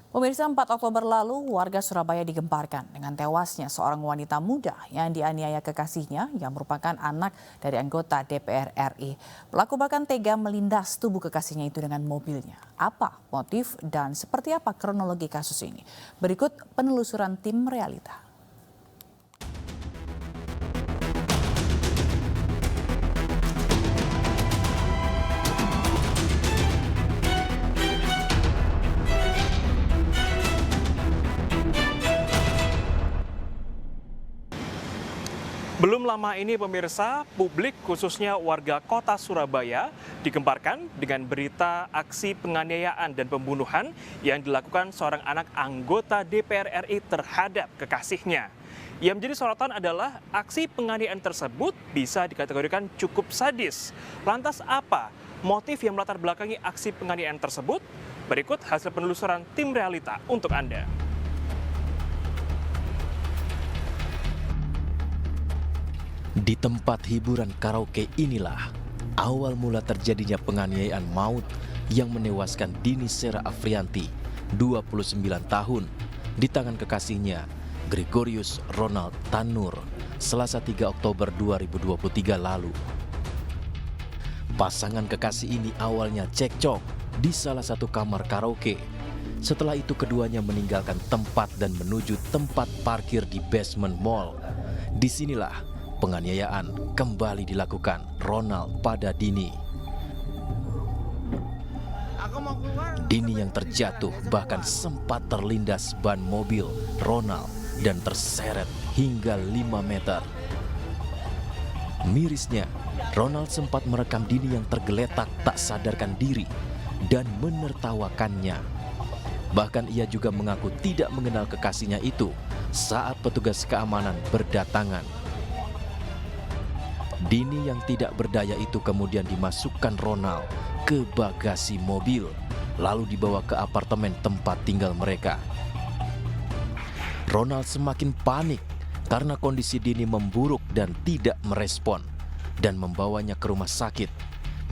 Pemirsa, 4 Oktober lalu warga Surabaya digemparkan dengan tewasnya seorang wanita muda yang dianiaya kekasihnya yang merupakan anak dari anggota DPR RI. Pelaku bahkan tega melindas tubuh kekasihnya itu dengan mobilnya. Apa motif dan seperti apa kronologi kasus ini? Berikut penelusuran tim Realita. Belum lama ini pemirsa, publik khususnya warga kota Surabaya digemparkan dengan berita aksi penganiayaan dan pembunuhan yang dilakukan seorang anak anggota DPR RI terhadap kekasihnya. Yang menjadi sorotan adalah aksi penganiayaan tersebut bisa dikategorikan cukup sadis. Lantas apa motif yang melatar belakangi aksi penganiayaan tersebut? Berikut hasil penelusuran tim Realita untuk Anda. Di tempat hiburan karaoke inilah awal mula terjadinya penganiayaan maut yang menewaskan Dini Sera Afrianti, 29 tahun, di tangan kekasihnya Gregorius Ronald Tanur, Selasa 3 Oktober 2023 lalu. Pasangan kekasih ini awalnya cekcok di salah satu kamar karaoke. Setelah itu keduanya meninggalkan tempat dan menuju tempat parkir di basement mall. Disinilah penganiayaan kembali dilakukan Ronald pada Dini. Dini yang terjatuh bahkan sempat terlindas ban mobil Ronald dan terseret hingga 5 meter. Mirisnya, Ronald sempat merekam Dini yang tergeletak tak sadarkan diri dan menertawakannya. Bahkan ia juga mengaku tidak mengenal kekasihnya itu saat petugas keamanan berdatangan. Dini yang tidak berdaya itu kemudian dimasukkan Ronald ke bagasi mobil, lalu dibawa ke apartemen tempat tinggal mereka. Ronald semakin panik karena kondisi Dini memburuk dan tidak merespon, dan membawanya ke rumah sakit.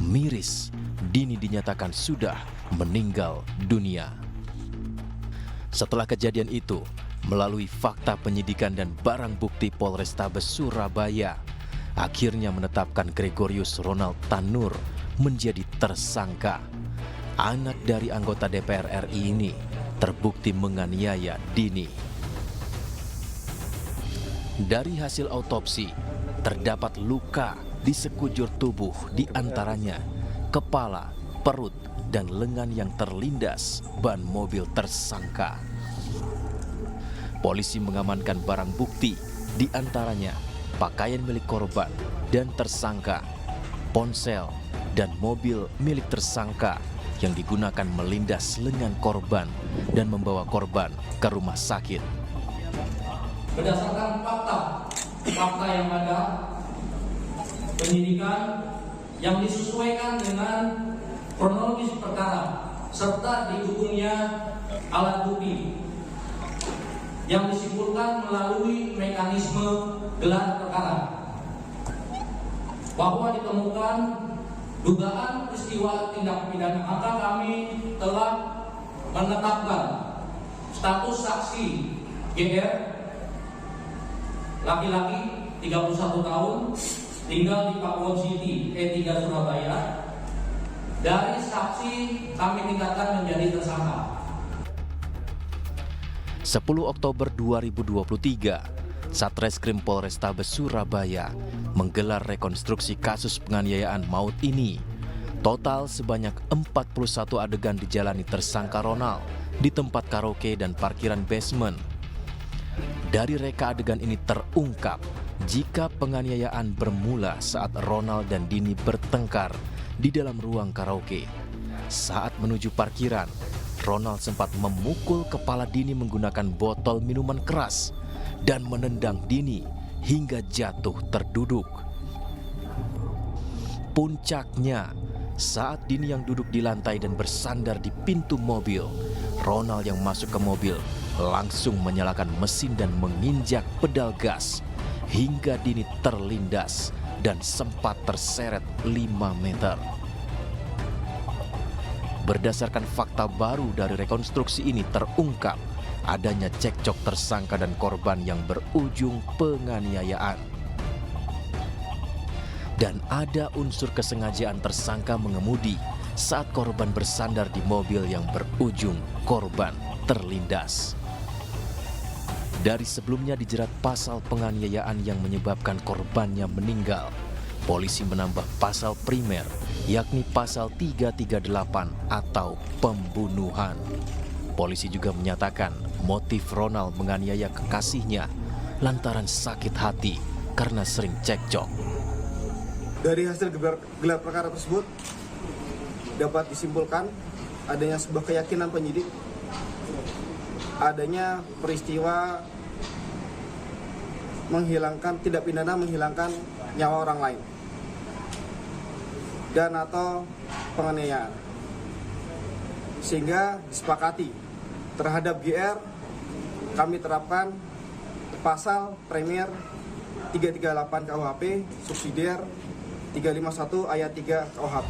Miris, Dini dinyatakan sudah meninggal dunia. Setelah kejadian itu, melalui fakta penyidikan dan barang bukti Polrestabes Surabaya, akhirnya menetapkan Gregorius Ronald Tanur menjadi tersangka. Anak dari anggota DPR RI ini terbukti menganiaya Dini. Dari hasil autopsi, terdapat luka di sekujur tubuh, di antaranya kepala, perut, dan lengan yang terlindas ban mobil tersangka. Polisi mengamankan barang bukti, di antaranya pakaian milik korban dan tersangka, ponsel, dan mobil milik tersangka yang digunakan melindas lengan korban dan membawa korban ke rumah sakit. Berdasarkan fakta yang ada, penyidikan yang disesuaikan dengan kronologis perkara serta didukungnya alat bukti yang disimpulkan melalui mekanisme gelar perkara, bahwa ditemukan dugaan peristiwa tindak pidana, maka kami telah menetapkan status saksi GR, laki-laki 31 tahun, tinggal di Pakuwon City, E3 Surabaya. Dari saksi kami tingkatkan menjadi tersangka. 10 Oktober 2023, Satreskrim Polrestabes Surabaya menggelar rekonstruksi kasus penganiayaan maut ini. Total sebanyak 41 adegan dijalani tersangka Ronald di tempat karaoke dan parkiran basement. Dari reka adegan ini terungkap jika penganiayaan bermula saat Ronald dan Dini bertengkar di dalam ruang karaoke. Saat menuju parkiran, Ronald sempat memukul kepala Dini menggunakan botol minuman keras dan menendang Dini hingga jatuh terduduk. Puncaknya, saat Dini yang duduk di lantai dan bersandar di pintu mobil, Ronald yang masuk ke mobil langsung menyalakan mesin dan menginjak pedal gas hingga Dini terlindas dan sempat terseret 5 meter. Berdasarkan fakta baru dari rekonstruksi ini terungkap adanya cekcok tersangka dan korban yang berujung penganiayaan. Dan ada unsur kesengajaan tersangka mengemudi saat korban bersandar di mobil yang berujung korban terlindas. Dari sebelumnya dijerat pasal penganiayaan yang menyebabkan korbannya meninggal, polisi menambah pasal primer, yakni pasal 338 atau pembunuhan. Polisi juga menyatakan motif Ronald menganiaya kekasihnya lantaran sakit hati karena sering cekcok. Dari hasil gelar perkara tersebut dapat disimpulkan adanya sebuah keyakinan penyidik, adanya peristiwa tindak pidana menghilangkan nyawa orang lain dan atau penganiayaan, sehingga disepakati terhadap GR kami terapkan pasal Premier 338 KUHP subsidiar 351 ayat 3 KUHP.